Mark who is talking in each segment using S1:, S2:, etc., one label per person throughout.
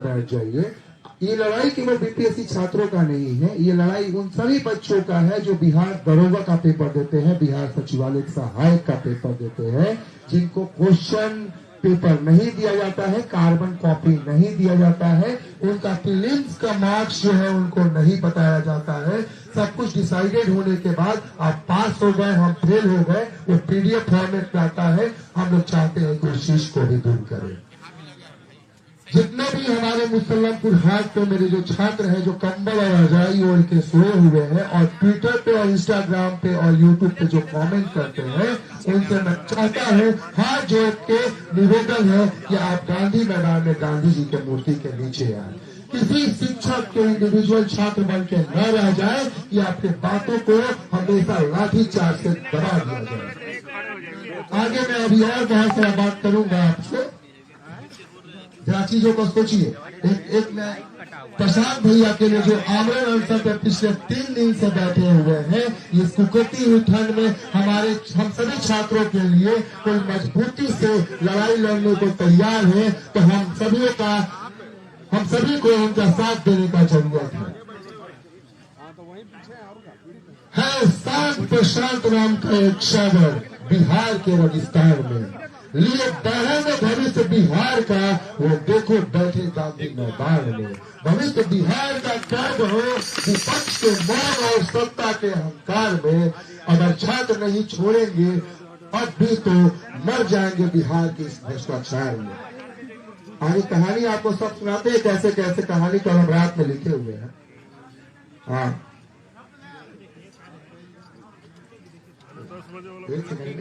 S1: बैठ जाइए। ये लड़ाई केवल बीपीएससी छात्रों का नहीं है, ये लड़ाई उन सभी बच्चों का है जो बिहार दरोगा का पेपर देते हैं, बिहार सचिवालय सहायक का पेपर देते हैं, जिनको क्वेश्चन पेपर नहीं दिया जाता है, कार्बन कॉपी नहीं दिया जाता है, उनका प्रीलिम्स का मार्क्स जो है उनको नहीं बताया जाता है। सब कुछ डिसाइडेड होने के बाद आप पास हो गए, हम फेल हो गए, वो पीडीएफ फॉर्मेट में आता है। हम लोग चाहते हैं कि उस चीज को भी दूर करें। जितने भी हमारे मुसल्लमपुर हाट पे मेरे जो छात्र हैं जो कंबल और रजाई ओढ़ के सोए हुए हैं और ट्विटर पे और इंस्टाग्राम पे और यूट्यूब पे जो कमेंट करते हैं, उनसे मैं चाहता हूँ, हाथ जोड़ के निवेदन है कि आप गांधी मैदान में गांधी जी के मूर्ति के नीचे आए। किसी शिक्षक के इंडिविजुअल छात्र बन के न रह जाए कि आपके बातों को हमेशा लाठीचार्ज से दबा दिया जाए। आगे मैं अभी और बहुत सारा बात करूंगा आपसे, जरा चीजों को सोचिए। एक मैं प्रशांत भैया के लिए जो आमरण अनशन पर पिछले 3 दिन से बैठे हुए हैं, ये सुकती हुई ठंड में हम सभी छात्रों के लिए कोई मजबूती से लड़ाई लड़ने को तैयार है, तो हम सभी को उनका साथ देने का जरूरत है। सात प्रशांत नाम का एक शहर बिहार के रेगिस्तान में लिए बहन भविष्य बिहार का, वो देखो बैठे गांधी मैदान में। भविष्य बिहार का कर्म हो विपक्ष के मौन और सत्ता के अहंकार में। अगर छात्र नहीं छोड़ेंगे अब भी तो मर जाएंगे बिहार के इस भ्रष्टाचार में। आगे कहानी आपको सब सुनाते हैं, कैसे कैसे कहानी को हम रात में लिखे हुए हैं। हाँ,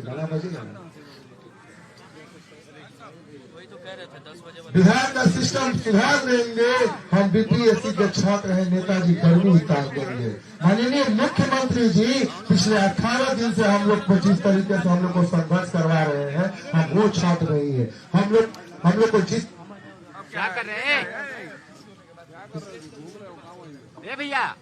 S1: गाना बजेगा। बिहार का सिस्टम सुधार लेंगे हम, बीपीएससी के छात्र हैं, नेताजी गर्मी उतार देंगे। माननीय मुख्यमंत्री जी पिछले 18 दिन से हम लोग को जिस तरीके से हम लोग को संघर्ष करवा रहे हैं, हम वो छात्र नहीं है। हम लोग को जिस
S2: क्या कर रहे हैं भैया,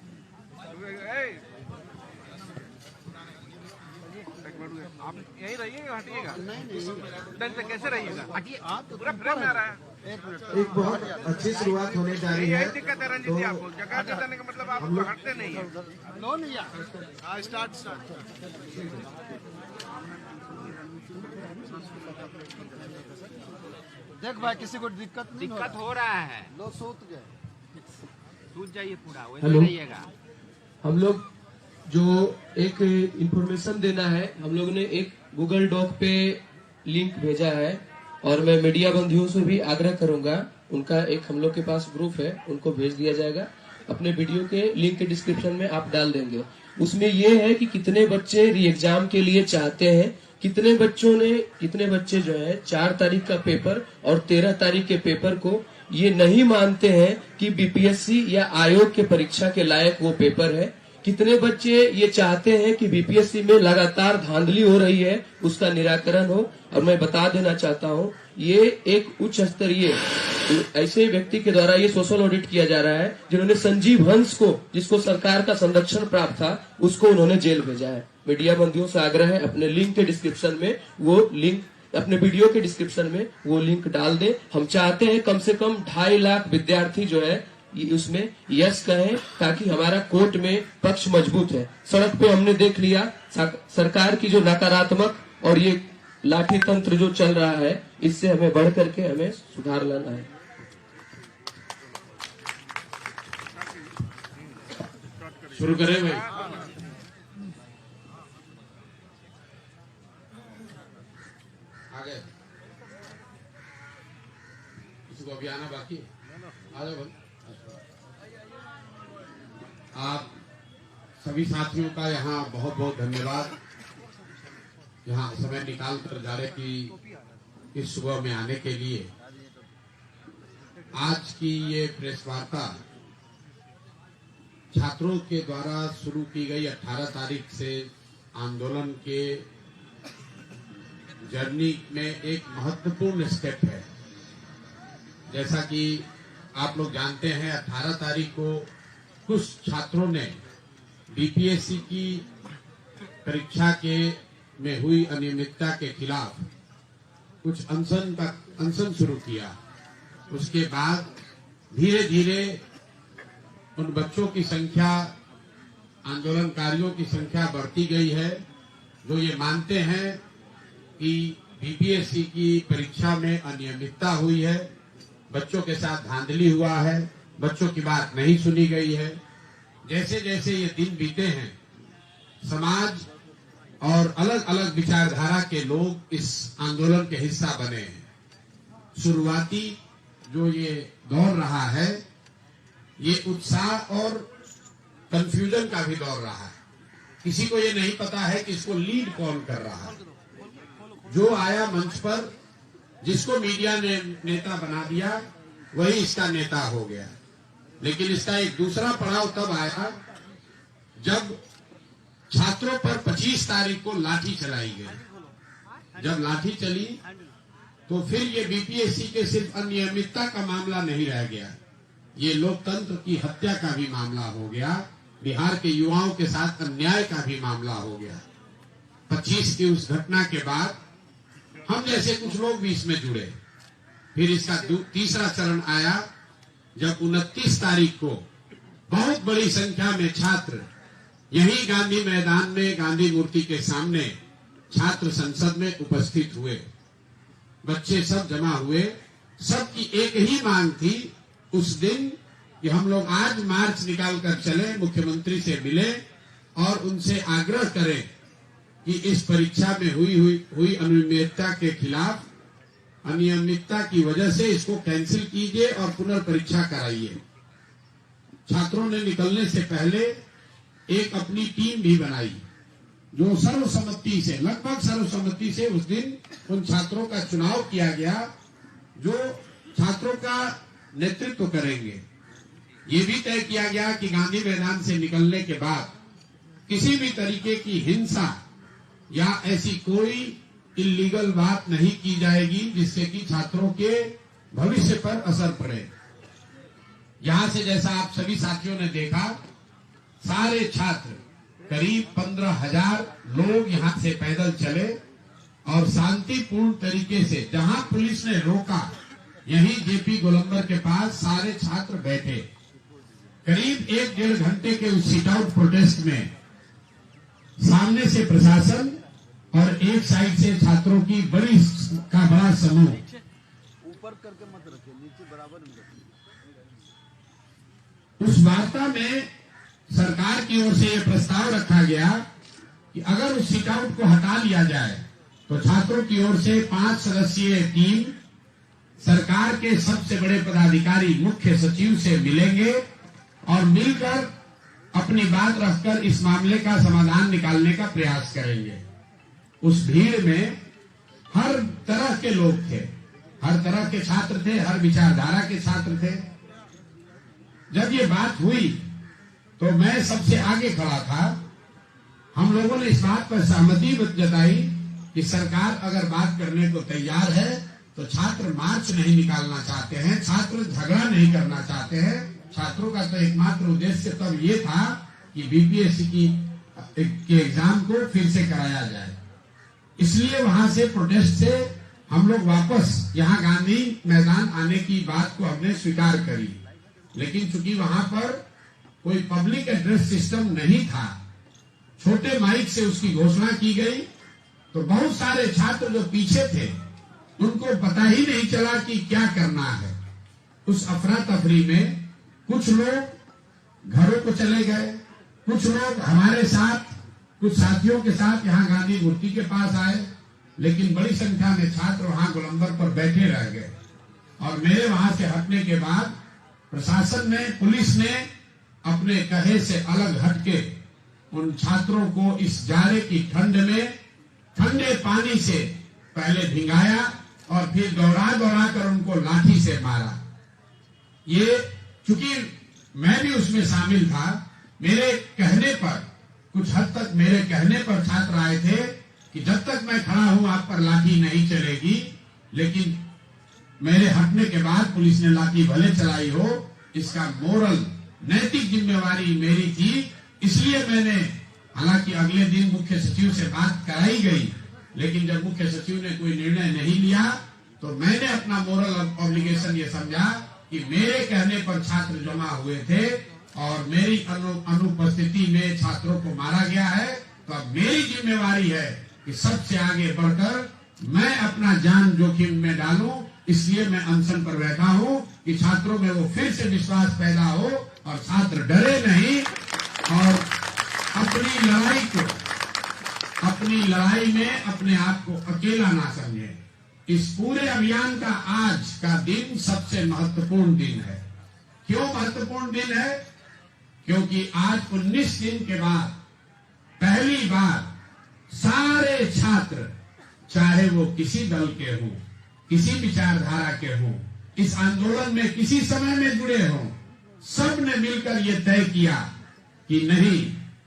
S2: आप यही रहिएगा, हटिएगा नहीं, कैसे रहिएगा, हटिए, पूरा फ्रेम में आ रहा है।
S1: एक बहुत अच्छी शुरुआत होने जा रही है।
S2: यही दिक्कत है रंजीत जी, आपको जगह दे देने का मतलब आप हटते नहीं है। स्टार्ट
S3: देख भाई, किसी को दिक्कत
S2: हो रहा है,
S3: लोग सूत
S2: जाइए पूरा, वैसे रहिएगा।
S4: हम लोग जो एक इंफॉर्मेशन देना है, हम लोग ने एक गूगल डॉक पे लिंक भेजा है और मैं मीडिया बंधुओं से भी आग्रह करूंगा, उनका एक हम लोग के पास ग्रुप है, उनको भेज दिया जाएगा। अपने वीडियो के लिंक के डिस्क्रिप्शन में आप डाल देंगे। उसमें ये है कि कितने बच्चे री एग्जाम के लिए चाहते हैं, कितने बच्चे जो है 4 तारीख का पेपर और 13 तारीख के पेपर को ये नहीं मानते हैं कि बीपीएससी या आयोग के परीक्षा के लायक वो पेपर है। कितने बच्चे ये चाहते हैं कि बीपीएससी में लगातार धांधली हो रही है, उसका निराकरण हो। और मैं बता देना चाहता हूँ, ये एक उच्च स्तरीय ऐसे व्यक्ति के द्वारा ये सोशल ऑडिट किया जा रहा है, जिन्होंने संजीव हंस को, जिसको सरकार का संरक्षण प्राप्त था, उसको उन्होंने जेल भेजा है। मीडिया बंधुओं से आग्रह है, अपने लिंक के डिस्क्रिप्शन में वो लिंक, अपने वीडियो के डिस्क्रिप्शन में वो लिंक डाल दे। हम चाहते हैं कम से कम 2.5 लाख विद्यार्थी जो है उसमें यस कहें, ताकि हमारा कोर्ट में पक्ष मजबूत है। सड़क पे हमने देख लिया सरकार की जो नकारात्मक और ये लाठी तंत्र जो चल रहा है, इससे हमें बढ़ करके हमें सुधार लाना है।
S5: शुरू करें भाई। आगे किसी को अभी आना बाकी आ जाओ भाई। आप सभी साथियों का यहाँ बहुत बहुत धन्यवाद, यहाँ समय निकाल कर जा रहे कि इस सुबह में आने के लिए। आज की ये प्रेस वार्ता छात्रों के द्वारा शुरू की गई 18 तारीख से आंदोलन के जर्नी में एक महत्वपूर्ण स्टेप है। जैसा कि आप लोग जानते हैं, 18 तारीख को कुछ छात्रों ने बीपीएससी की परीक्षा में हुई अनियमितता के खिलाफ कुछ अनशन शुरू किया। उसके बाद धीरे धीरे उन बच्चों की संख्या, आंदोलनकारियों की संख्या बढ़ती गई है, जो ये मानते हैं कि बीपीएससी की परीक्षा में अनियमितता हुई है, बच्चों के साथ धांधली हुआ है, बच्चों की बात नहीं सुनी गई है। जैसे जैसे ये दिन बीते हैं, समाज और अलग अलग विचारधारा के लोग इस आंदोलन के हिस्सा बने हैं। शुरुआती जो ये दौर रहा है, ये उत्साह और कंफ्यूजन का भी दौर रहा है। किसी को ये नहीं पता है कि इसको लीड कौन कर रहा है। जो आया मंच पर, जिसको मीडिया ने नेता बना दिया, वही इसका नेता हो गया। लेकिन इसका एक दूसरा पड़ाव तब आया जब छात्रों पर 25 तारीख को लाठी चलाई गई। जब लाठी चली तो फिर ये बीपीएससी के सिर्फ अनियमितता का मामला नहीं रह गया, ये लोकतंत्र की हत्या का भी मामला हो गया, बिहार के युवाओं के साथ अन्याय का भी मामला हो गया। 25 की उस घटना के बाद हम जैसे कुछ लोग भी इसमें जुड़े। फिर इसका तीसरा चरण आया जब 29 तारीख को बहुत बड़ी संख्या में छात्र यही गांधी मैदान में, गांधी मूर्ति के सामने छात्र संसद में उपस्थित हुए। बच्चे सब जमा हुए। सबकी एक ही मांग थी उस दिन कि हम लोग आज मार्च निकाल कर चले, मुख्यमंत्री से मिले और उनसे आग्रह करें कि इस परीक्षा में हुई अनियमितता के खिलाफ, अनियमितता की वजह से इसको कैंसिल कीजिए और पुनर्परीक्षा कराइए। छात्रों ने निकलने से पहले एक अपनी टीम भी बनाई, जो सर्वसम्मति से, लगभग सर्वसम्मति से उस दिन उन छात्रों का चुनाव किया गया जो छात्रों का नेतृत्व करेंगे। ये भी तय किया गया कि गांधी मैदान से निकलने के बाद किसी भी तरीके की हिंसा या ऐसी कोई इल्लीगल बात नहीं की जाएगी जिससे कि छात्रों के भविष्य पर असर पड़े। यहां से जैसा आप सभी साथियों ने देखा, सारे छात्र करीब 15,000 लोग यहां से पैदल चले और शांतिपूर्ण तरीके से, जहां पुलिस ने रोका, यहीं जेपी गोलंबर के पास सारे छात्र बैठे। करीब 1-1.5 घंटे के उस सिट आउट प्रोटेस्ट में सामने से प्रशासन और एक साइड से छात्रों की बड़ा समूह।
S3: ऊपर करके मत रखिए, नीचे बराबर में रखिए।
S5: उस वार्ता में सरकार की ओर से यह प्रस्ताव रखा गया कि अगर उस सिट आउट को हटा लिया जाए तो छात्रों की ओर से 5 सदस्यीय टीम सरकार के सबसे बड़े पदाधिकारी मुख्य सचिव से मिलेंगे और मिलकर अपनी बात रखकर इस मामले का समाधान निकालने का प्रयास करेंगे। उस भीड़ में हर तरह के लोग थे, हर तरह के छात्र थे, हर विचारधारा के छात्र थे। जब ये बात हुई तो मैं सबसे आगे खड़ा था। हम लोगों ने इस बात पर सहमति जताई कि सरकार अगर बात करने को तैयार है तो छात्र मार्च नहीं निकालना चाहते हैं, छात्र झगड़ा नहीं करना चाहते हैं। छात्रों का तो एकमात्र उद्देश्य तब ये था कि बीपीएससी के एग्जाम को फिर से कराया जाए। इसलिए वहां से प्रोटेस्ट से हम लोग वापस यहाँ गांधी मैदान आने की बात को हमने स्वीकार करी। लेकिन चूंकि वहां पर कोई पब्लिक एड्रेस सिस्टम नहीं था, छोटे माइक से उसकी घोषणा की गई, तो बहुत सारे छात्र जो पीछे थे उनको पता ही नहीं चला कि क्या करना है। उस अफरा तफरी में कुछ लोग घरों को चले गए, कुछ लोग हमारे साथ, कुछ साथियों के साथ यहाँ गांधी मूर्ति के पास आए, लेकिन बड़ी संख्या में छात्र वहां गोलंबर पर बैठे रह गए। और मेरे वहां से हटने के बाद प्रशासन ने, पुलिस ने अपने कहे से अलग हटके उन छात्रों को इस जाड़े की ठंड में ठंडे पानी से पहले भिंगाया और फिर दौड़ा दौड़ा कर उनको लाठी से मारा। ये चूंकि मैं भी उसमें शामिल था, मेरे कहने पर, कुछ हद तक मेरे कहने पर छात्र आए थे कि जब तक मैं खड़ा हूं आप पर लाठी नहीं चलेगी। लेकिन मेरे हटने के बाद पुलिस ने लाठी भले चलाई हो, इसका मोरल, नैतिक जिम्मेवारी मेरी थी। इसलिए मैंने, हालांकि अगले दिन मुख्य सचिव से बात कराई गई, लेकिन जब मुख्य सचिव ने कोई निर्णय नहीं लिया तो मैंने अपना मोरल ऑब्लिगेशन ये समझा कि मेरे कहने पर छात्र जमा हुए थे और मेरी अनुपस्थिति में छात्रों को मारा गया है, तो अब मेरी जिम्मेवारी है कि सबसे आगे बढ़कर मैं अपना जान जोखिम में डालूं। इसलिए मैं अनशन पर बैठा हूं कि छात्रों में वो फिर से विश्वास पैदा हो और छात्र डरे नहीं और अपनी लड़ाई में अपने आप को अकेला ना समझे। इस पूरे अभियान का आज का दिन सबसे महत्वपूर्ण दिन है। क्यों महत्वपूर्ण दिन है? क्योंकि आज 19 दिन के बाद पहली बार सारे छात्र, चाहे वो किसी दल के हों, किसी विचारधारा के हों, इस आंदोलन में किसी समय में जुड़े हों, सब ने मिलकर ये तय किया कि नहीं,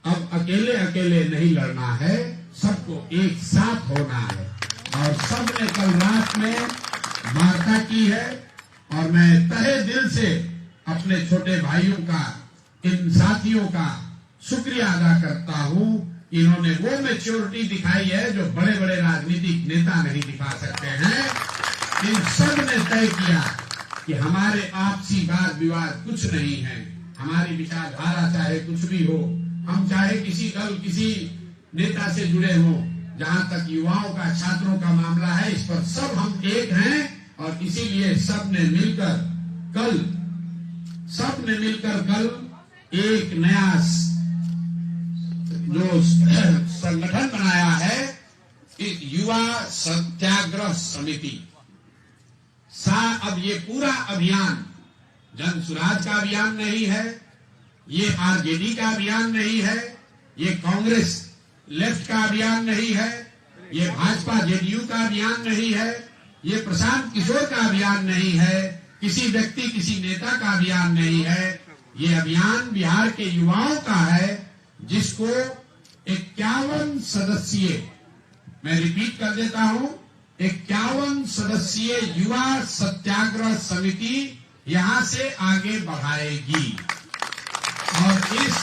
S5: अब अकेले अकेले नहीं लड़ना है, सबको एक साथ होना है। और सब ने कल रात में वार्ता की है और मैं तहे दिल से अपने छोटे भाइयों का, इन साथियों का शुक्रिया अदा करता हूं। इन्होंने वो मैच्योरिटी दिखाई है जो बड़े बड़े राजनीतिक नेता नहीं दिखा सकते हैं। इन सब ने तय किया कि हमारे आपसी वाद विवाद कुछ नहीं है, हमारी विचारधारा चाहे कुछ भी हो, हम चाहे किसी दल, किसी नेता से जुड़े हों, जहां तक युवाओं का, छात्रों का मामला है, इस पर सब हम एक हैं। और इसीलिए सब ने मिलकर कल एक नया जो संगठन बनाया है, युवा सत्याग्रह समिति। अब ये पूरा अभियान जन सुराज का अभियान नहीं है, ये आरजेडी का अभियान नहीं है, ये कांग्रेस लेफ्ट का अभियान नहीं है, ये भाजपा जेडीयू का अभियान नहीं है, ये प्रशांत किशोर का अभियान नहीं है, किसी व्यक्ति, किसी नेता का अभियान नहीं है। ये अभियान बिहार के युवाओं का है, जिसको 51 सदस्यीय, मैं रिपीट कर देता हूं, 51 सदस्यीय युवा सत्याग्रह समिति यहां से आगे बढ़ाएगी। और इस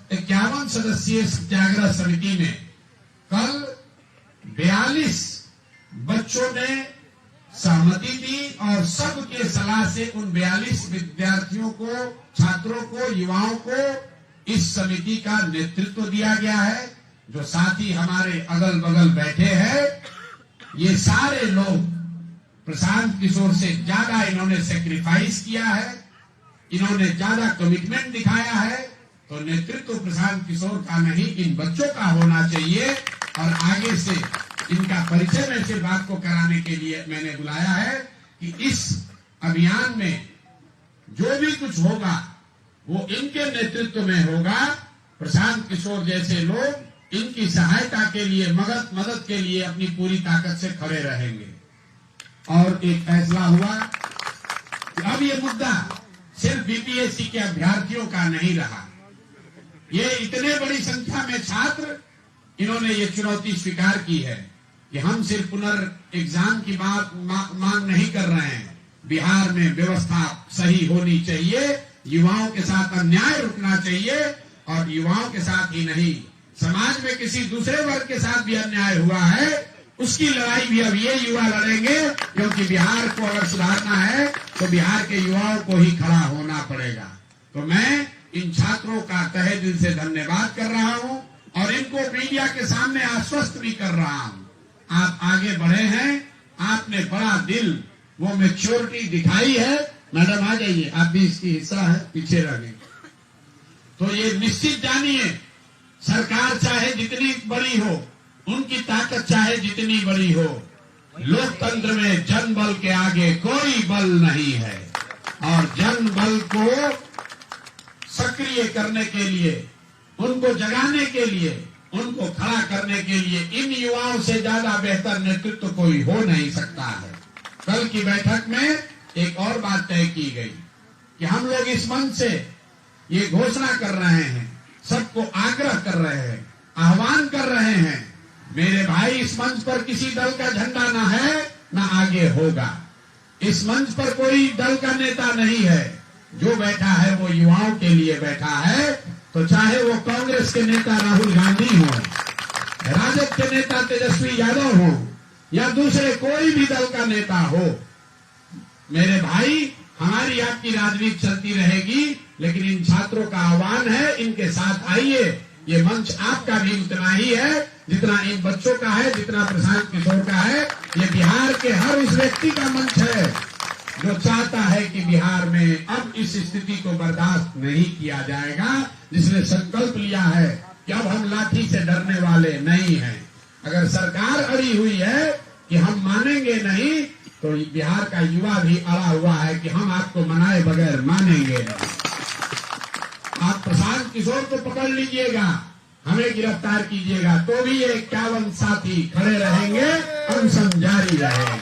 S5: 51 सदस्यीय सत्याग्रह समिति में कल 42 बच्चों ने सहमति दी और सबके सलाह से उन 42 विद्यार्थियों को, छात्रों को, युवाओं को इस समिति का नेतृत्व दिया गया है। जो साथी हमारे अगल बगल बैठे हैं, ये सारे लोग प्रशांत किशोर से ज्यादा इन्होंने सेक्रीफाइस किया है, इन्होंने ज्यादा कमिटमेंट दिखाया है। तो नेतृत्व प्रशांत किशोर का नहीं, इन बच्चों का होना चाहिए। और आगे से इनका परिचय में से बात को कराने के लिए मैंने बुलाया है कि इस अभियान में जो भी कुछ होगा वो इनके नेतृत्व में होगा। प्रशांत किशोर जैसे लोग इनकी सहायता के लिए, मदद के लिए अपनी पूरी ताकत से खड़े रहेंगे। और एक फैसला हुआ कि अब ये मुद्दा सिर्फ बीपीएससी के अभ्यर्थियों का नहीं रहा। ये इतने बड़ी संख्या में छात्र, इन्होंने ये चुनौती स्वीकार की है कि हम सिर्फ पुनर्एग्जाम की बात मांग नहीं कर रहे हैं। बिहार में व्यवस्था सही होनी चाहिए, युवाओं के साथ अन्याय रुकना चाहिए, और युवाओं के साथ ही नहीं, समाज में किसी दूसरे वर्ग के साथ भी अन्याय हुआ है, उसकी लड़ाई भी अब ये युवा लड़ेंगे। क्योंकि बिहार को अगर सुधारना है तो बिहार के युवाओं को ही खड़ा होना पड़ेगा। तो मैं इन छात्रों का तहे दिल से धन्यवाद कर रहा हूं और इनको मीडिया के सामने आश्वस्त भी कर रहा हूं। आप आगे बढ़े हैं, आपने बड़ा दिल, वो मैच्योरिटी दिखाई है। मैडम आ जाइए, आप भी इसकी हिस्सा है, पीछे रह गए। तो ये निश्चित जानिए, सरकार चाहे जितनी बड़ी हो, उनकी ताकत चाहे जितनी बड़ी हो, लोकतंत्र में जनबल के आगे कोई बल नहीं है। और जनबल को सक्रिय करने के लिए, उनको जगाने के लिए, उनको खड़ा करने के लिए इन युवाओं से ज्यादा बेहतर नेतृत्व कोई हो नहीं सकता है। कल की बैठक में एक और बात तय की गई कि हम लोग इस मंच से ये घोषणा कर रहे हैं, सबको आग्रह कर रहे हैं, आह्वान कर रहे हैं, मेरे भाई, इस मंच पर किसी दल का झंडा ना है, ना आगे होगा। इस मंच पर कोई दल का नेता नहीं है। जो बैठा है वो युवाओं के लिए बैठा है। तो चाहे वो कांग्रेस के नेता राहुल गांधी हो, राजद के नेता तेजस्वी यादव हो, या दूसरे कोई भी दल का नेता हो, मेरे भाई, हमारी आपकी राजनीति चलती रहेगी, लेकिन इन छात्रों का आह्वान है, इनके साथ आइए। ये मंच आपका भी उतना ही है जितना इन बच्चों का है, जितना प्रशांत किशोर का है। ये बिहार के हर उस व्यक्ति का मंच है जो चाहता है कि बिहार में अब इस स्थिति को बर्दाश्त नहीं किया जाएगा, जिसने संकल्प लिया है कि अब हम लाठी से डरने वाले नहीं हैं। अगर सरकार अड़ी हुई है कि हम मानेंगे नहीं, तो बिहार का युवा भी अड़ा हुआ है कि हम आपको मनाए बगैर मानेंगे नहीं। आप प्रशांत किशोर को पकड़ लीजिएगा, हमें गिरफ्तार कीजिएगा, तो भी ये 51 साथी खड़े रहेंगे, अनशन जारी रहेगा।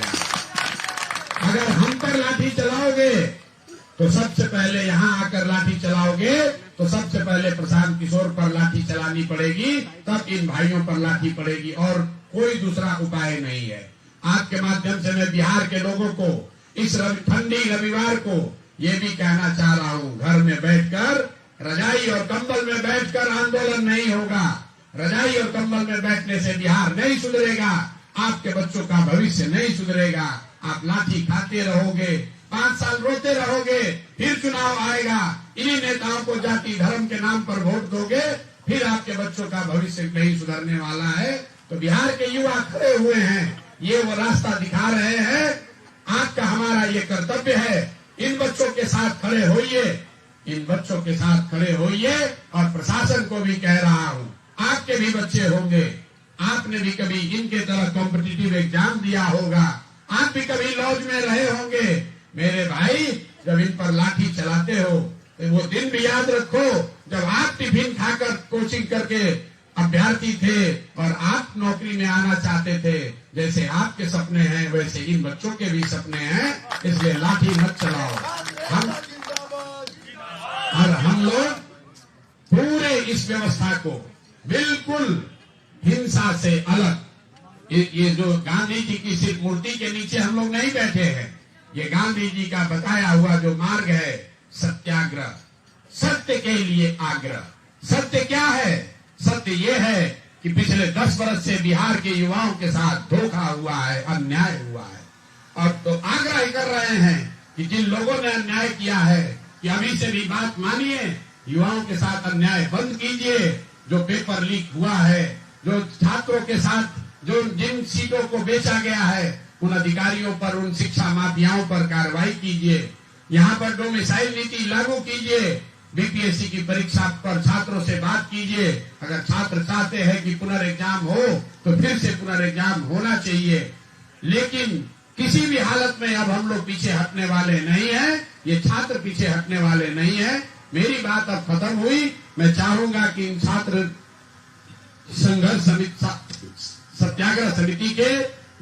S5: अगर हम पर लाठी चलाओगे तो सबसे पहले यहाँ आकर लाठी चलाओगे तो सबसे पहले प्रशांत किशोर पर लाठी चलानी पड़ेगी, तब इन भाइयों पर लाठी पड़ेगी, और कोई दूसरा उपाय नहीं है। आपके माध्यम से मैं बिहार के लोगों को इस ठंडी रविवार को ये भी कहना चाह रहा हूँ, घर में बैठकर रजाई और कंबल में बैठकर आंदोलन नहीं होगा। रजाई और कंबल में बैठने से बिहार नहीं सुधरेगा, आपके बच्चों का भविष्य नहीं सुधरेगा। आप लाठी खाते रहोगे, 5 साल रोते रहोगे, फिर चुनाव आएगा, इन्हीं नेताओं को जाति धर्म के नाम पर वोट दोगे, फिर आपके बच्चों का भविष्य नहीं सुधरने वाला है। तो बिहार के युवा खड़े हुए हैं, ये वो रास्ता दिखा रहे हैं। आपका हमारा ये कर्तव्य है, इन बच्चों के साथ खड़े होइए, इन बच्चों के साथ खड़े होइए। और प्रशासन को भी कह रहा हूँ, आपके भी बच्चे होंगे, आपने भी कभी इनके तरह कॉम्पिटिटिव एग्जाम दिया होगा, आप भी कभी लॉज में रहे होंगे। मेरे भाई, जब इन पर लाठी चलाते हो तो वो दिन भी याद रखो जब आप टिफिन खाकर कोचिंग करके अभ्यर्थी थे और आप नौकरी में आना चाहते थे। जैसे आपके सपने हैं वैसे इन बच्चों के भी सपने हैं, इसलिए लाठी मत चलाओ। हम लोग पूरे इस व्यवस्था को बिल्कुल हिंसा से अलग, ये जो गांधी जी की सिर्फ मूर्ति के नीचे हम लोग नहीं बैठे हैं, ये गांधी जी का बताया हुआ जो मार्ग है, सत्याग्रह, सत्य के लिए आग्रह। सत्य क्या है? सत्य ये है कि पिछले 10 वर्ष से बिहार के युवाओं के साथ धोखा हुआ है, अन्याय हुआ है। और तो आग्रह कर रहे हैं कि जिन लोगों ने अन्याय किया है कि अभी से भी बात मानिए, युवाओं के साथ अन्याय बंद कीजिए। जो पेपर लीक हुआ है, जो छात्रों के साथ जो जिन सीटों को बेचा गया है, उन अधिकारियों पर, उन शिक्षा माफियाओं पर कार्रवाई कीजिए। यहाँ पर डोमिसाइल नीति लागू कीजिए। बीपीएससी की परीक्षा पर छात्रों से बात कीजिए। अगर छात्र चाहते हैं कि पुनर्एग्जाम हो तो फिर से पुनर्एग्जाम होना चाहिए, लेकिन किसी भी हालत में अब हम लोग पीछे हटने वाले नहीं हैं। ये छात्र पीछे हटने वाले नहीं हैं। मेरी बात अब खत्म हुई। मैं चाहूंगा कि इन छात्र संघर्ष समिति, सत्याग्रह समिति के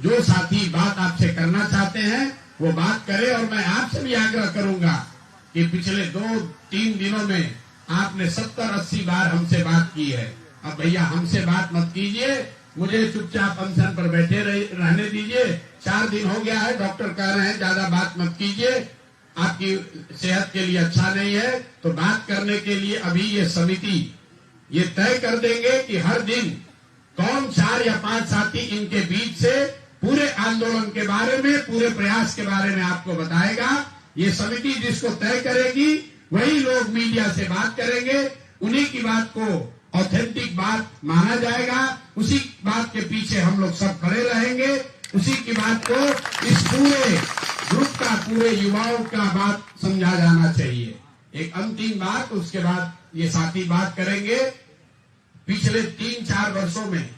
S5: जो साथी बात आपसे करना चाहते हैं वो बात करें। और मैं आपसे भी आग्रह करूंगा कि पिछले 2-3 दिनों में आपने 70-80 बार हमसे बात की है। अब भैया हमसे बात मत कीजिए, मुझे चुपचाप अनशन पर बैठे रहने दीजिए। 4 दिन हो गया है, डॉक्टर कह रहे हैं ज्यादा बात मत कीजिए, आपकी सेहत के लिए अच्छा नहीं है। तो बात करने के लिए अभी ये समिति ये तय कर देंगे कि हर दिन कौन 4 या 5 साथी इनके बीच से पूरे आंदोलन के बारे में, पूरे प्रयास के बारे में आपको बताएगा। ये समिति जिसको तय करेगी वही लोग मीडिया से बात करेंगे, उन्हीं की बात को ऑथेंटिक बात माना जाएगा, उसी बात के पीछे हम लोग सब खड़े रहेंगे, उसी की बात को इस पूरे ग्रुप का, पूरे युवाओं का बात समझा जाना चाहिए। एक अंतिम बात, उसके बाद ये साथी बात करेंगे। पिछले 3-4 वर्षों में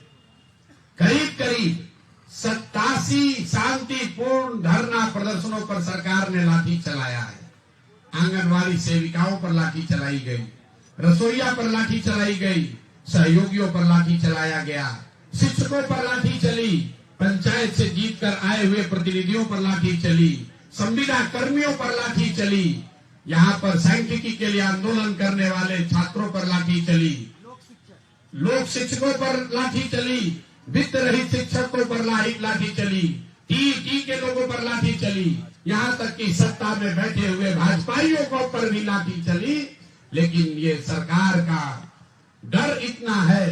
S5: करीब 87 शांतिपूर्ण धरना प्रदर्शनों पर सरकार ने लाठी चलाया है। आंगनवाड़ी सेविकाओं पर लाठी चलाई गई, रसोईया पर लाठी चलाई गई, सहयोगियों पर लाठी चलाया गया, शिक्षकों पर लाठी चली, पंचायत से जीतकर आए हुए प्रतिनिधियों पर लाठी चली, संविदा कर्मियों पर लाठी चली, यहाँ पर सांख्यिकी के लिए आंदोलन करने वाले छात्रों पर लाठी चली, लोक शिक्षकों पर लाठी चली, वित्त रहित शिक्षकों पर लाठी चली, टी के लोगों पर लाठी चली, यहाँ तक कि सत्ता में बैठे हुए भाजपाइयों को पर भी लाठी चली। लेकिन ये सरकार का डर इतना है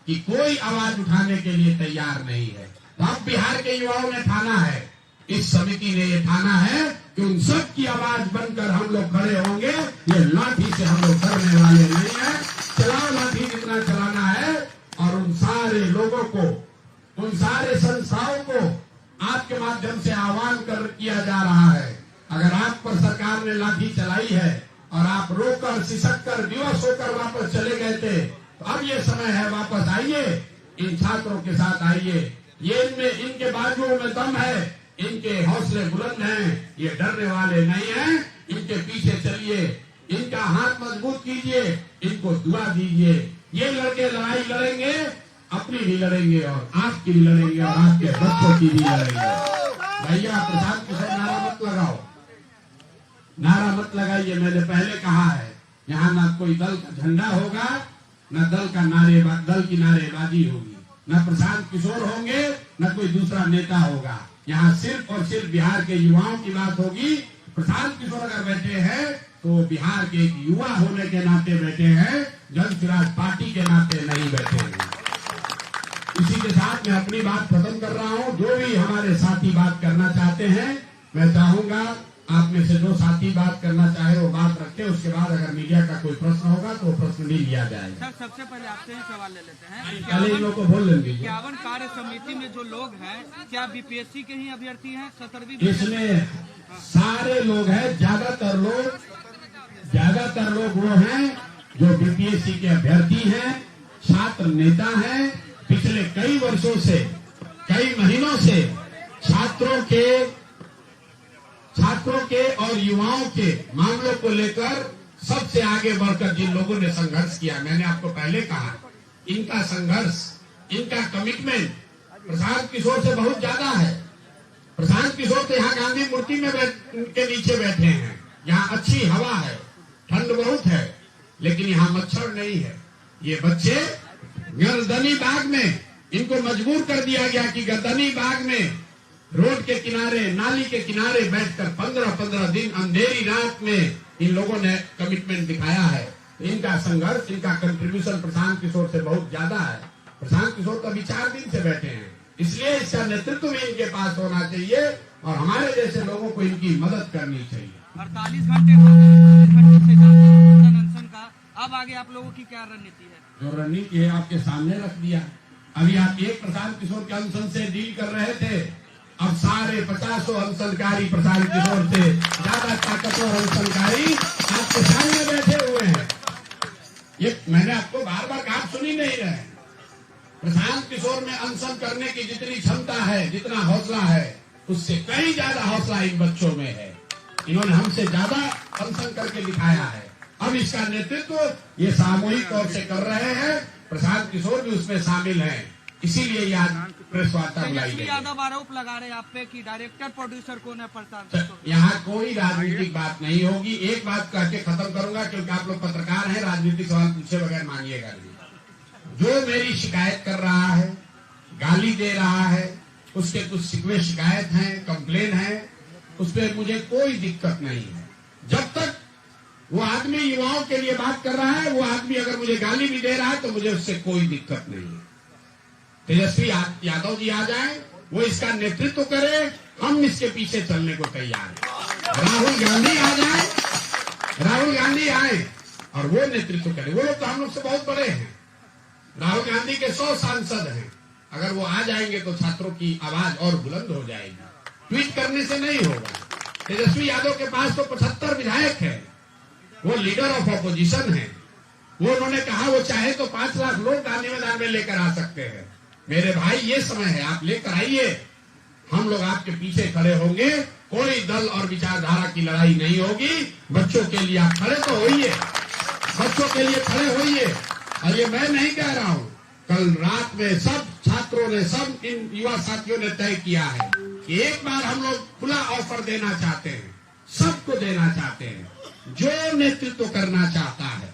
S5: कि कोई आवाज उठाने के लिए तैयार नहीं है। तो अब बिहार के युवाओं ने ठाना है इस समिति ने ये ठाना है कि उन सब की आवाज बनकर हम लोग खड़े होंगे। ये लाठी से हम लोग डरने वाले नहीं है। चलाओ लाठी जितना चलाना है, और उन सारे लोगों को, उन सारे संस्थाओं को आपके माध्यम से आह्वान किया जा रहा है। अगर आप पर सरकार ने लाठी चलाई है और आप रोकर सिसक कर विवश होकर वापस चले गए थे, तो अब ये समय है, वापस आइए, इन छात्रों के साथ आइए। ये इनमें, इनके बाजुओं में दम है, इनके हौसले बुलंद हैं, ये डरने वाले नहीं हैं। इनके पीछे चलिए, इनका हाथ मजबूत कीजिए, इनको दुआ दीजिए। ये लड़के लड़ाई लड़ेंगे, अपनी भी लड़ेंगे और आपकी भी लड़ेंगे और आपके बच्चों की भी लड़ेंगे। भैया प्रशांत किशोर नारा मत लगाओ, नारा मत लगाइए। मैंने पहले कहा है, यहाँ ना कोई दल का झंडा होगा, न दल की नारेबाजी होगी, न प्रशांत किशोर होंगे, न कोई दूसरा नेता होगा। यहाँ सिर्फ और सिर्फ बिहार के युवाओं की बात होगी। प्रशांत किशोर अगर बैठे हैं तो बिहार के एक युवा होने के नाते बैठे हैं, जन स्वराज पार्टी के नाते नहीं बैठे हैं। इसी के साथ मैं अपनी बात खत्म कर रहा हूँ। जो भी हमारे साथी बात करना चाहते हैं, मैं चाहूंगा आप में से जो साथी बात करना चाहे वो बात रखें। उसके बाद अगर मीडिया का कोई प्रश्न होगा तो वो प्रश्न भी लिया जाएगा।
S6: सर, सबसे पहले आपसे ही सवाल ले लेते हैं।
S5: पहले इन लोगों को बोल लेंगे।
S6: 51 कार्य समिति में जो लोग हैं, क्या बीपीएससी के ही अभ्यर्थी हैं? 17वीं
S5: इसमें सारे लोग हैं, ज्यादातर लोग वो हैं जो बीपीएससी के अभ्यर्थी हैं, छात्र नेता हैं। पिछले कई वर्षों से, कई महीनों से छात्रों के और युवाओं के मामलों को लेकर सबसे आगे बढ़कर जिन लोगों ने संघर्ष किया, मैंने आपको पहले कहा, इनका संघर्ष, इनका कमिटमेंट प्रशांत किशोर से बहुत ज्यादा है। प्रशांत किशोर तो यहाँ गांधी मूर्ति में के नीचे बैठे हैं। यहाँ अच्छी हवा है, ठंड बहुत है, लेकिन यहाँ मच्छर नहीं है। ये बच्चे गर्दनी बाग में, इनको मजबूर कर दिया गया कि गर्दनी बाग में रोड के किनारे, नाली के किनारे बैठकर 15-15 दिन अंधेरी रात में इन लोगों ने कमिटमेंट दिखाया है। इनका संघर्ष, इनका कंट्रीब्यूशन प्रशांत किशोर से बहुत ज्यादा है। प्रशांत किशोर तो अभी 4 दिन से बैठे हैं, इसलिए इसका नेतृत्व भी इनके पास होना चाहिए और हमारे जैसे लोगों को इनकी मदद करनी चाहिए।
S6: 48 घंटे से ज्यादा अनशन का, अब आगे आप लोगों की क्या रणनीति है?
S5: जो रणनीति है आपके सामने रख दिया। अभी आप एक प्रशांत किशोर के अनशन से डील कर रहे थे, अब सारे 50 अनशनकारी प्रशांत किशोर से ज्यादा ताकतवर अनशनकारी आपके सामने बैठे हुए हैं। ये मैंने आपको बार बार कहा, सुन ही नहीं रहे। प्रशांत किशोर में अनशन करने की जितनी क्षमता है, जितना हौसला है, उससे कई ज्यादा हौसला इन बच्चों में है। इन्होंने हमसे ज्यादा अनशन करके दिखाया है। अब इसका नेतृत्व ये सामूहिक तौर से कर रहे हैं, प्रशांत किशोर भी उसमें शामिल हैं। इसीलिए ये आज प्रेस वार्ता बुलाई गई।
S6: यादव आरोप लगा रहे आप पे कि डायरेक्टर प्रोड्यूसर कौन है प्रशांत किशोर?
S5: यहाँ कोई राजनीतिक बात नहीं होगी। एक बात कह के खत्म करूंगा, क्योंकि आप लोग पत्रकार हैं, राजनीतिक सवाल पूछे बगैर मानिएगा नहीं। जो मेरी शिकायत कर रहा है, गाली दे रहा है, उसके कुछ शिकवे शिकायत हैं, कंप्लेन है, उस पर मुझे कोई दिक्कत नहीं है। जब तक वो आदमी युवाओं के लिए बात कर रहा है, वो आदमी अगर मुझे गाली भी दे रहा है तो मुझे उससे कोई दिक्कत नहीं है। तेजस्वी यादव जी आ जाएं, वो इसका नेतृत्व करे, हम इसके पीछे चलने को तैयार हैं। राहुल गांधी आ जाए, राहुल गांधी आए और वो नेतृत्व करे। वो लोग तो हम लोग से बहुत बड़े हैं। राहुल गांधी के 100 सांसद हैं। अगर वो आ जाएंगे तो छात्रों की आवाज और बुलंद हो जाएगी। ट्वीट करने से नहीं होगा। तेजस्वी यादव के पास तो 75 विधायक है, वो लीडर ऑफ अपोजिशन है। वो उन्होंने कहा वो चाहे तो 5 लाख लोग गांधी मैदान में लेकर आ सकते हैं। मेरे भाई, ये समय है, आप लेकर आइए, हम लोग आपके पीछे खड़े होंगे। कोई दल और विचारधारा की लड़ाई नहीं होगी। बच्चों के लिए आप खड़े तो होइए, बच्चों के लिए खड़े होइए। और ये मैं नहीं कह रहा हूँ, कल रात में सब छात्रों ने, सब इन युवा साथियों ने तय किया है कि एक बार हम लोग खुला ऑफर देना चाहते हैं, सबको देना चाहते हैं। जो नेतृत्व करना चाहता है,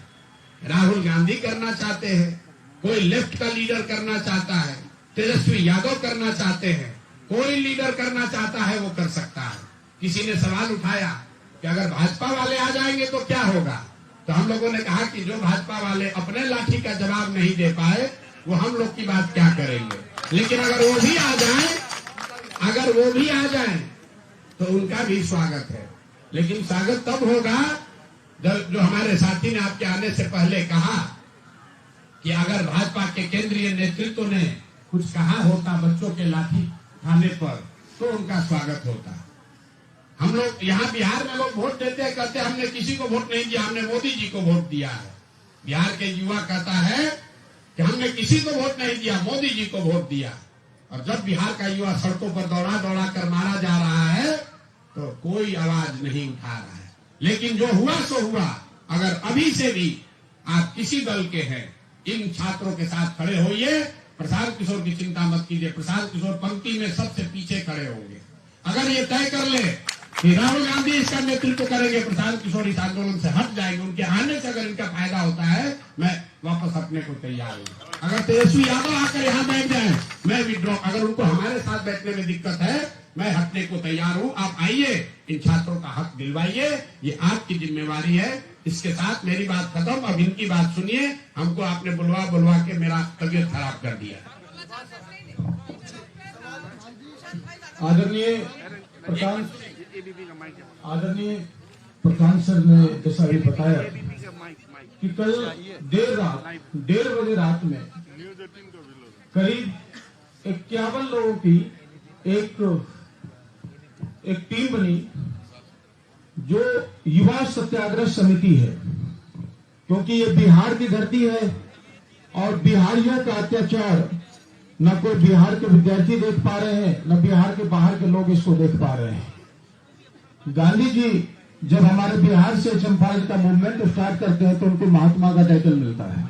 S5: राहुल गांधी करना चाहते हैं, कोई लेफ्ट का लीडर करना चाहता है, तेजस्वी यादव करना चाहते हैं, कोई लीडर करना चाहता है, वो कर सकता है। किसी ने सवाल उठाया कि अगर भाजपा वाले आ जाएंगे तो क्या होगा, तो हम लोगों ने कहा कि जो भाजपा वाले अपने लाठी का जवाब नहीं दे पाए, वो हम लोग की बात क्या करेंगे। लेकिन अगर वो भी आ जाए, तो उनका भी स्वागत है। लेकिन स्वागत तब होगा जब जो हमारे साथी ने आपके आने से पहले कहा कि अगर भाजपा के केंद्रीय नेतृत्व ने कुछ कहा होता बच्चों के लाठी खाने पर तो उनका स्वागत होता। हम लोग यहाँ बिहार में लोग वोट देते हैं, कहते हैं हमने किसी को वोट नहीं दिया, हमने मोदी जी को वोट दिया है। बिहार के युवा कहता है कि हमने किसी को वोट नहीं दिया, मोदी जी को वोट दिया। और जब बिहार का युवा सड़कों पर दौड़ा दौड़ा कर मारा जा रहा है तो कोई आवाज नहीं उठा रहा है। लेकिन जो हुआ सो हुआ। अगर अभी से भी आप किसी दल के हैं, इन छात्रों के साथ खड़े होइए। प्रशांत किशोर की चिंता मत कीजिए, प्रशांत किशोर पंक्ति में सबसे पीछे खड़े होंगे। अगर ये तय कर ले कि राहुल गांधी इसका नेतृत्व करेंगे, प्रशांत किशोर इस आंदोलन से हट जाएंगे, उनके आने से अगर इनका फायदा होता है, मैं वापस हटने को तैयार हूँ। अगर तेजस्वी यादव आकर यहाँ बैठ जाए, मैं विड्रॉ। अगर उनको हमारे साथ बैठने में दिक्कत है, मैं हटने को तैयार हूँ। आप आइए, इन छात्रों का हक दिलवाइए, ये आपकी जिम्मेवारी है। इसके साथ मेरी बात खत्म। अब इनकी बात सुनिए। हमको आपने बुलवा के मेरा तबीयत खराब कर दिया।
S7: आदरणीय प्रधान सर ने जैसा भी बताया कि कल देर रात 1:30 बजे रात में करीब 51 लोगों की एक टीम बनी जो युवा सत्याग्रह समिति है, क्योंकि ये बिहार की धरती है और बिहारियों का अत्याचार न कोई बिहार के विद्यार्थी देख पा रहे हैं, न बिहार के बाहर के लोग इसको देख पा रहे हैं। गांधी जी जब हमारे बिहार से चंपारण का मूवमेंट स्टार्ट करते हैं तो उनको महात्मा का टाइटल मिलता है।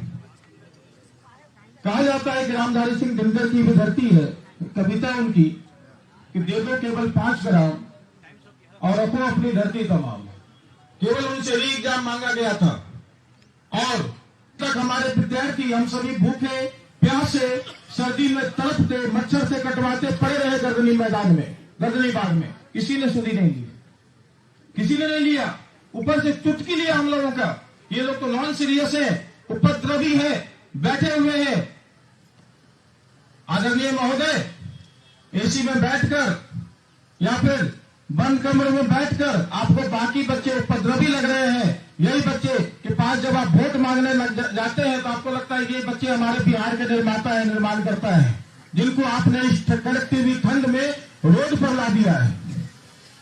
S7: कहा जाता है कि रामधारी सिंह दिनकर की भी धरती है, कविता उनकी कि दे दो केवल 5 ग्राम और रखो अपनी धरती तमाम। केवल उनसे री एग्जाम मांगा गया था और तक हमारे विद्यार्थी हम सभी भूखे प्यासे सर्दी में तड़पते मच्छर से कटवाते पड़े रहे गर्दनी मैदान में, गर्दनी बाग में। किसी ने सुधी नहीं ली, किसी ने नहीं लिया। ऊपर से चुटकी लिया हम लोगों का। ये लोग तो नॉन सीरियस है, उपद्रवी है, बैठे हुए हैं। आदरणीय महोदय, एसी में बैठकर या फिर बंद कमरे में बैठकर आपको बाकी बच्चे उपद्रवी लग रहे हैं। यही बच्चे के पास जब आप वोट मांगने लग जाते हैं तो आपको लगता है कि ये बच्चे हमारे बिहार के निर्माता है, निर्माण करता है, जिनको आपने इस कड़कती हुई ठंड में रोड पर ला दिया है।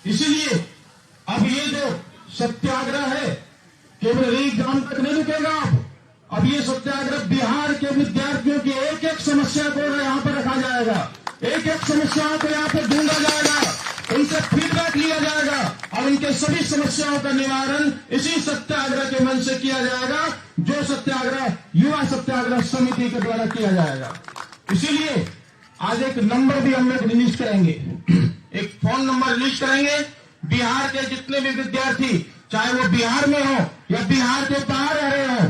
S7: इसीलिए अब ये जो सत्याग्रह है केवल एग्जाम तक नहीं रुकेगा। अब ये सत्याग्रह बिहार के विद्यार्थियों की एक एक समस्या को यहाँ पर रखा जाएगा, एक एक समस्याओं को यहाँ पर ढूंढा जाएगा, उनसे फीडबैक लिया जाएगा और उनके सभी समस्याओं का निवारण इसी सत्याग्रह के मन से किया जाएगा, जो सत्याग्रह युवा सत्याग्रह समिति के द्वारा किया जाएगा। इसीलिए आज एक नंबर भी हम लोग रिलीज करेंगे, एक फोन नंबर रिलीज करेंगे। बिहार के जितने भी विद्यार्थी, चाहे वो बिहार में हो या बिहार के बाहर रह रहे हो,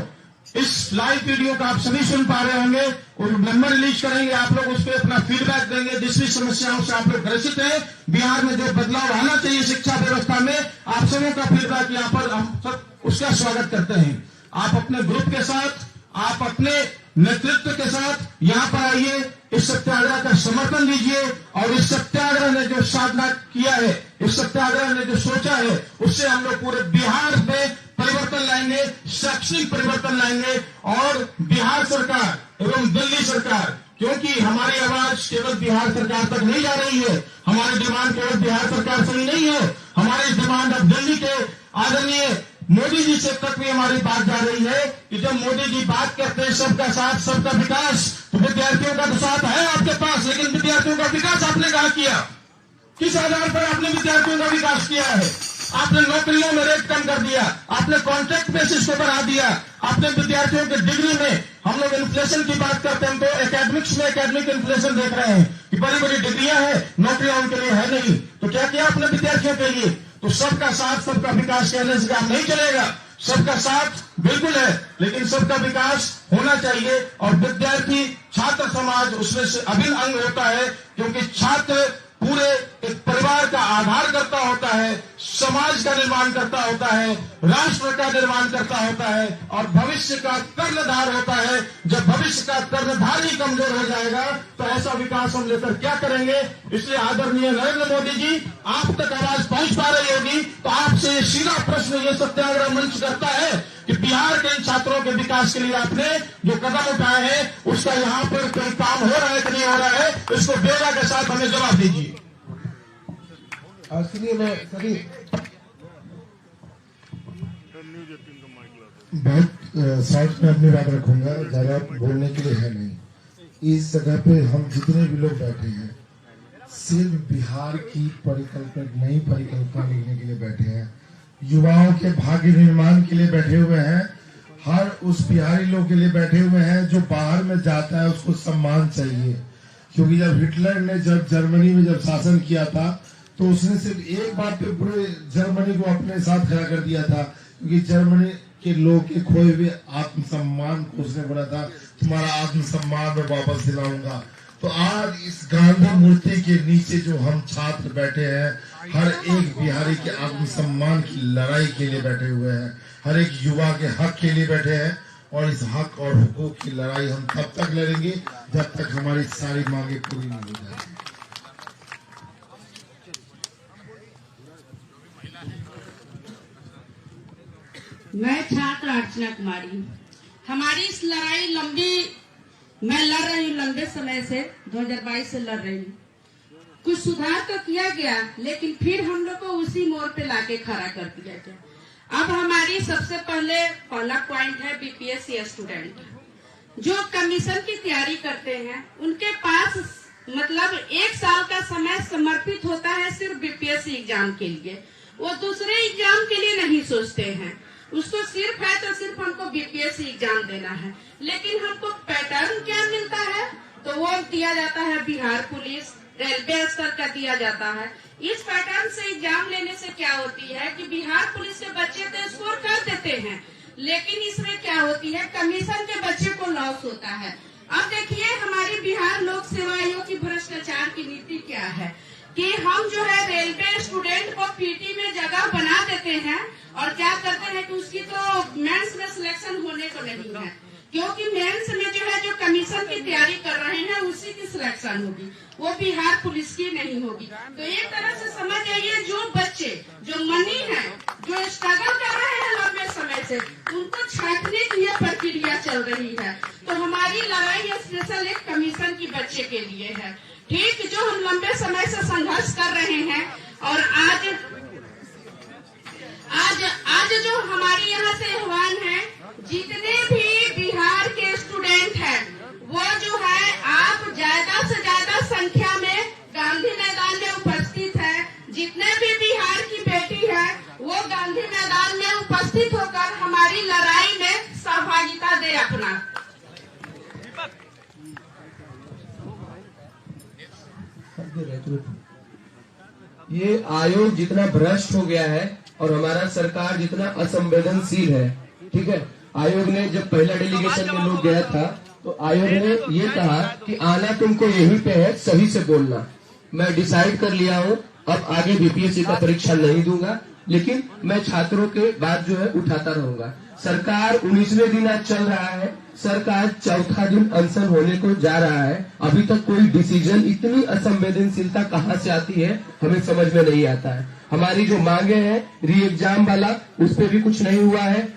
S7: इस लाइव वीडियो का आप सभी सुन पा रहे होंगे। और नंबर रिलीज करेंगे, आप लोग उस पर अपना फीडबैक देंगे। जिस भी समस्याओं से आप लोग ग्रसित हैं, बिहार में जो बदलाव आना चाहिए शिक्षा व्यवस्था में, आप सबों का फीडबैक यहाँ पर हम सब उसका स्वागत करते हैं। आप अपने ग्रुप के साथ, आप अपने नेतृत्व के साथ यहाँ पर आइए, इस सत्याग्रह का समर्थन दीजिए और इस सत्याग्रह ने जो साधना किया है, इस सत्याग्रह ने जो सोचा है, उससे हम लोग पूरे बिहार में परिवर्तन लाएंगे, शैक्षणिक परिवर्तन लाएंगे। और बिहार सरकार एवं दिल्ली सरकार, क्योंकि हमारी आवाज केवल बिहार सरकार तक नहीं जा रही है, हमारी डिमांड केवल बिहार सरकार से ही नहीं है, हमारी डिमांड अब दिल्ली के आदरणीय मोदी जी से तक भी हमारी बात जा रही है कि जब मोदी जी बात करते हैं सबका साथ सबका विकास, तो विद्यार्थियों का तो साथ है आपके पास, लेकिन विद्यार्थियों का विकास आपने कहा किया? किस आधार पर आपने विद्यार्थियों का विकास किया है? आपने नौकरियों में रेट कम कर दिया, आपने कॉन्ट्रैक्ट बेसिस को बढ़ा दिया, आपने विद्यार्थियों के डिग्री में, हम लोग इन्फ्लेशन की बात करते हैं, हम तो एकेडमिक्स में एकेडमिक इन्फ्लेशन देख रहे हैं कि बड़ी बड़ी डिग्रियां हैं, नौकरियां उनके लिए है नहीं। तो क्या किया आपने विद्यार्थियों के लिए? तो सबका साथ सबका विकास कहने से काम नहीं चलेगा। सबका साथ बिल्कुल है, लेकिन सबका विकास होना चाहिए और विद्यार्थी छात्र समाज उसमें से अभिन्न अंग होता है, क्योंकि छात्र पूरे एक परिवार का आधार करता होता है, समाज का निर्माण करता होता है, राष्ट्र का निर्माण करता होता है और भविष्य का कर्णधार होता है। जब भविष्य का कर्णधार ही कमजोर हो जाएगा तो ऐसा विकास हम लेकर क्या करेंगे। इसलिए आदरणीय नरेंद्र मोदी जी, आप तक आवाज पहुंच पा रही होगी तो आपसे ये सीधा प्रश्न ये सत्याग्रह मंच करता है कि बिहार के इन छात्रों के विकास के लिए आपने जो कदम उठाए हैं उसका यहाँ पर कोई काम हो रहा है कि नहीं हो रहा है, इसको ब्यौरा के साथ हमें जवाब दीजिए।
S1: और सुनिए, मैं सभी बहुत साइड में अपनी बात रखूंगा, ज्यादा बोलने के लिए है नहीं। इस जगह पे हम जितने भी लोग बैठे हैं सिर्फ बिहार की परिकल्पना, नई परिकल्पना लिखने के लिए बैठे हैं, युवाओं के भाग्य निर्माण के लिए बैठे हुए हैं, हर उस बिहारी लोग के लिए बैठे हुए हैं जो बाहर में जाता है उसको सम्मान चाहिए। क्योंकि जब हिटलर ने जब जर्मनी में जब शासन किया था तो उसने सिर्फ एक बात पे पूरे जर्मनी को अपने साथ खड़ा कर दिया था, क्योंकि जर्मनी के लोग के खोए हुए आत्मसम्मान को उसने बोला था तुम्हारा आत्मसम्मान मैं वापस दिलाऊंगा। तो आज इस गांधी मूर्ति के नीचे जो हम छात्र बैठे हैं, हर एक बिहारी के आत्मसम्मान की लड़ाई के लिए बैठे हुए हैं, हर एक युवा के हक के लिए बैठे हैं और इस हक और हुकूक की लड़ाई हम तब तक लड़ेंगे जब तक हमारी सारी मांगे पूरी नहीं हो जाएगी।
S8: मैं छात्र अर्चना कुमारी हूँ। हमारी इस लड़ाई मैं लड़ रही हूँ लंबे समय से, 2022 से लड़ रही हूँ। कुछ सुधार तो किया गया लेकिन फिर हम लोग को उसी मोड़ पे लाके खड़ा कर दिया गया। अब हमारी सबसे पहला पॉइंट है बीपीएससी स्टूडेंट जो कमीशन की तैयारी करते हैं, उनके पास मतलब 1 साल का समय समर्पित होता है सिर्फ बीपीएससी एग्जाम के लिए। वो दूसरे एग्जाम के लिए नहीं सोचते हैं, उसको सिर्फ है तो सिर्फ हमको बीपीएससी एग्जाम देना है। लेकिन हमको पैटर्न क्या मिलता है तो वो दिया जाता है बिहार पुलिस, रेलवे स्तर का दिया जाता है। इस पैटर्न से एग्जाम लेने से क्या होती है कि बिहार पुलिस के बच्चे तो स्कोर कर देते हैं, लेकिन इसमें क्या होती है कमीशन के बच्चे को लॉस होता है। अब देखिए हमारी बिहार लोक सेवा आयोग की भ्रष्टाचार की नीति क्या है कि हम जो है रेलवे स्टूडेंट को पीटी में जगह बना देते हैं और क्या करते हैं कि उसकी तो मेंस में सिलेक्शन होने को नहीं है, क्योंकि मेंस में जो है जो कमीशन की तैयारी कर रहे हैं उसी की सिलेक्शन होगी, वो बिहार पुलिस की नहीं होगी। तो एक तरह से समझ जाइए जो बच्चे जो मनी है, जो स्ट्रगल कर रहे हैं लंबे समय से, उनको छांटने की यह प्रक्रिया चल रही है। तो हमारी लड़ाई स्पेशल एक कमीशन की बच्चे के लिए है, ठीक जो हम लंबे समय से संघर्ष कर रहे हैं। और आज जो हमारे यहाँ से आह्वान है, जितने भी बिहार के स्टूडेंट हैं वो जो है आप ज्यादा से ज्यादा संख्या में गांधी मैदान में उपस्थित है। जितने भी बिहार की बेटी है वो गांधी मैदान में उपस्थित होकर हमारी लड़ाई में सहभागिता दे अपना।
S4: ये आयोग जितना भ्रष्ट हो गया है और हमारा सरकार जितना असंवेदनशील है, ठीक है। आयोग ने जब पहला डेलीगेशन में लोग गया था तो आयोग ने ये कहा कि आना तुमको यहीं पे है, सही से बोलना। मैं डिसाइड कर लिया हूँ अब आगे बीपीएससी का परीक्षा नहीं दूंगा, लेकिन मैं छात्रों के बात जो है उठाता रहूंगा। सरकार 19वें दिन आज चल रहा है, सरकार 4था दिन अनशन होने को जा रहा है, अभी तक कोई डिसीजन। इतनी असंवेदनशीलता कहाँ से आती है हमें समझ में नहीं आता है। हमारी जो मांगे हैं री एग्जाम वाला, उस पर भी कुछ नहीं हुआ है।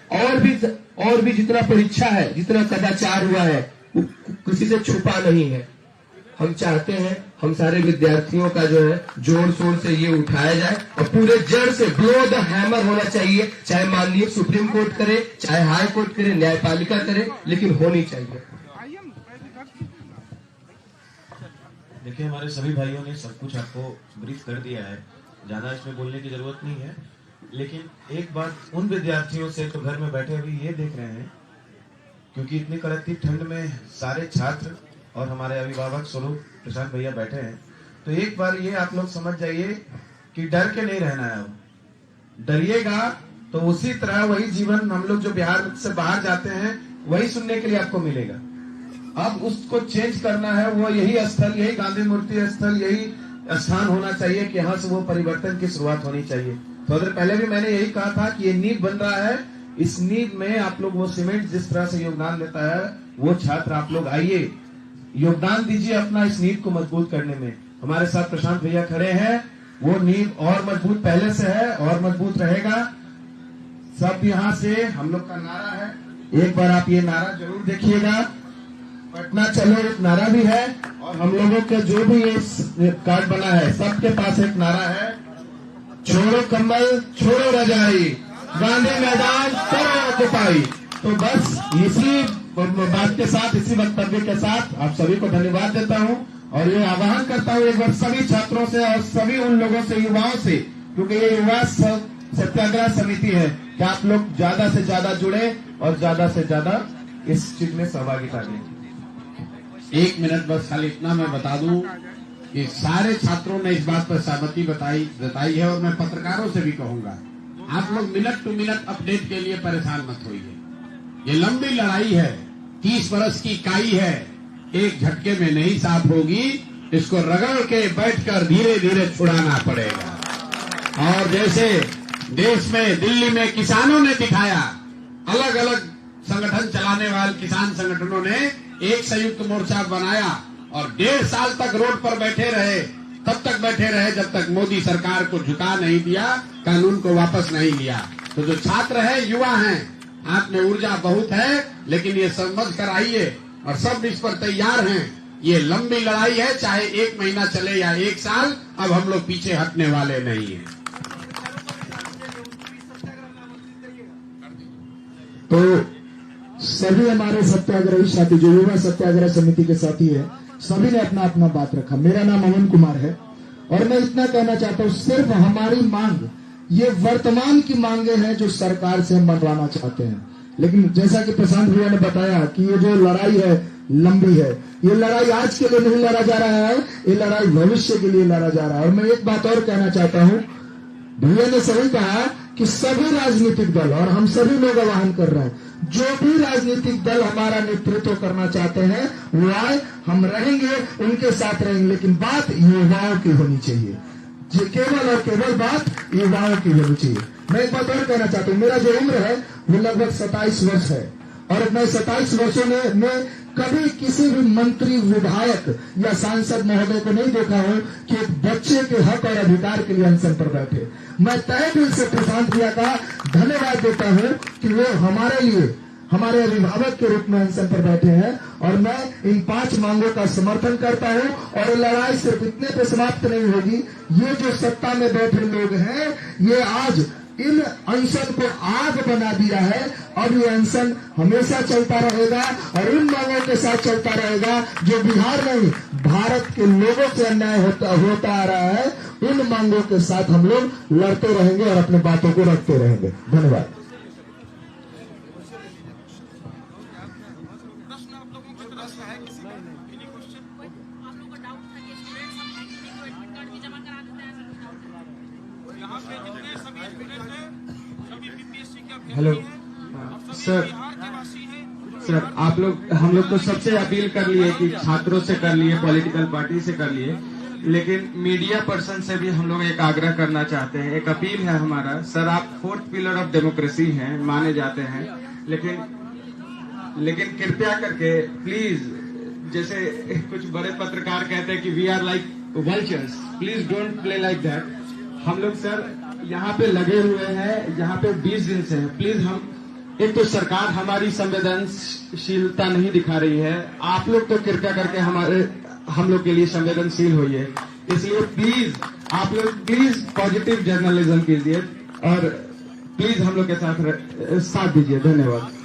S4: और भी जितना परीक्षा है, जितना कदाचार हुआ है, वो किसी से छुपा नहीं है। हम चाहते हैं हम सारे विद्यार्थियों का जो है जोर शोर से ये उठाया जाए और पूरे जड़ से ब्लो द हैमर होना चाहिए। चाहे माननीय सुप्रीम कोर्ट करे, चाहे हाई कोर्ट करे, न्यायपालिका करे, लेकिन होनी चाहिए।
S9: देखिए हमारे सभी भाइयों ने सब कुछ आपको ब्रीफ कर दिया है, ज्यादा इसमें बोलने की जरूरत नहीं है। लेकिन एक बात उन विद्यार्थियों से तो घर में बैठे हुए ये देख रहे हैं, क्योंकि इतनी कड़कती ठंड में सारे छात्र और हमारे अभिभावक स्वरूप प्रशांत भैया बैठे हैं, तो एक बार ये आप लोग समझ जाइए कि डर के नहीं रहना है। अब डरिएगा तो उसी तरह वही जीवन हम लोग जो बिहार से बाहर जाते हैं वही सुनने के लिए आपको मिलेगा। अब उसको चेंज करना है, वो यही स्थल, यही गांधी मूर्ति स्थल, यही स्थान होना चाहिए कि यहाँ से वो परिवर्तन की शुरुआत होनी चाहिए। थोड़ी देर पहले भी मैंने यही कहा था कि ये नींव बन रहा है, इस नींव में आप लोग वो सीमेंट जिस तरह से योगदान देता है, वो छात्र आप लोग आइए योगदान दीजिए अपना इस नींव को मजबूत करने में। हमारे साथ प्रशांत भैया खड़े हैं, वो नींव और मजबूत पहले से है और मजबूत रहेगा। सब यहाँ से हम लोग का नारा है, एक बार आप ये नारा जरूर देखिएगा। पटना चलो एक नारा भी है, और हम लोगों के जो भी ये कार्ड बना है सबके पास एक नारा है, छोड़ो कम्बल छोड़ो रजाई, गांधी मैदान करो ऑक्युपाई। तो बस इसी बात के साथ, इसी वक्तव्य के साथ आप सभी को धन्यवाद देता हूं और ये आह्वान करता हूं एक बार सभी छात्रों से और सभी उन लोगों से, युवाओं से, क्योंकि ये युवा सत्याग्रह समिति है, कि आप लोग ज्यादा से ज्यादा जुड़े और ज्यादा से ज्यादा इस चीज में सहभागिता लें।
S5: 1 मिनट बस खाली इतना मैं बता दूं कि सारे छात्रों ने इस बात पर सहमति जताई है, और मैं पत्रकारों से भी कहूंगा, आप लोग मिनट टू मिनट अपडेट के लिए परेशान मत होइए। ये लंबी लड़ाई है, 30 वर्ष की इकाई है, एक झटके में नहीं साफ होगी, इसको रगड़ के बैठकर धीरे धीरे छुड़ाना पड़ेगा। और जैसे देश में दिल्ली में किसानों ने दिखाया, अलग अलग संगठन चलाने वाले किसान संगठनों ने एक संयुक्त मोर्चा बनाया और 1.5 साल तक रोड पर बैठे रहे, तब तक बैठे रहे जब तक मोदी सरकार को झुका नहीं दिया, कानून को वापस नहीं लिया। तो जो छात्र है, युवा हैं, आप में ऊर्जा बहुत है, लेकिन ये समझ कर आइए और सब इस पर तैयार हैं। ये लंबी लड़ाई है, चाहे 1 महीना चले या 1 साल, अब हम लोग पीछे हटने वाले नहीं हैं।
S1: तो सभी हमारे सत्याग्रही साथी, जो युवा सत्याग्रह समिति के साथी है, सभी ने अपना अपना बात रखा। मेरा नाम अमन कुमार है और मैं इतना कहना चाहता हूँ, सिर्फ हमारी मांग ये वर्तमान की मांगे हैं जो सरकार से हम मनवाना चाहते हैं। लेकिन जैसा कि प्रशांत भैया ने बताया कि ये जो लड़ाई है लंबी है, ये लड़ाई आज के लिए नहीं लड़ा जा रहा है, ये लड़ाई भविष्य के लिए लड़ा जा रहा है। और मैं एक बात और कहना चाहता हूँ, भैया ने सही कहा कि सभी राजनीतिक दल, और हम सभी लोग आह्वान कर रहे हैं, जो भी राजनीतिक दल हमारा नेतृत्व करना चाहते हैं वो आए, हम रहेंगे, उनके साथ रहेंगे, लेकिन बात युवाओं की होनी चाहिए। केवल और केवल बात युवाओं की होनी चाहिए। मैं एक बात और कहना चाहता हूँ, मेरा जो उम्र है वो लगभग 27 वर्ष है, और मैं 27 वर्षों में कभी किसी भी मंत्री, विधायक या सांसद महोदय को नहीं देखा हूं कि एक बच्चे के हक और अधिकार के लिए अनशन पर बैठे। मैं तहे दिल से प्रशांत भैया का धन्यवाद देता हूं कि वो हमारे लिए, हमारे अभिभावक के रूप में अनशन पर बैठे हैं, और मैं इन 5 मांगों का समर्थन करता हूं। और ये लड़ाई सिर्फ इतने पे समाप्त नहीं होगी। ये जो सत्ता में बैठे लोग हैं, ये आज इन अनशन को आग बना दिया है। अब ये अनशन हमेशा चलता रहेगा और इन मांगों के साथ चलता रहेगा जो बिहार नहीं, भारत के लोगों से अन्याय होता आ रहा है। इन मांगों के साथ हम लोग लड़ते रहेंगे और अपने बातों को रखते रहेंगे। धन्यवाद।
S10: हेलो सर, आप लोग, हम लोग तो सबसे अपील कर लिए कि छात्रों से कर लिए, पॉलिटिकल पार्टी से कर लिए, लेकिन मीडिया पर्सन से भी हम लोग एक आग्रह करना चाहते हैं, एक अपील है हमारा। सर, आप 4th पिलर ऑफ डेमोक्रेसी हैं, माने जाते हैं, लेकिन कृपया करके प्लीज, जैसे कुछ बड़े पत्रकार कहते हैं कि we are like vultures, please don't play like that. हम लोग सर यहाँ पे लगे हुए हैं, यहाँ पे 20 दिन से हैं। प्लीज, हम, एक तो सरकार हमारी संवेदनशीलता नहीं दिखा रही है, आप लोग तो कृपया करके हम लोग के लिए संवेदनशील होइए। इसलिए प्लीज आप लोग प्लीज पॉजिटिव जर्नलिज्म कीजिए और प्लीज हम लोग के साथ दीजिए। धन्यवाद।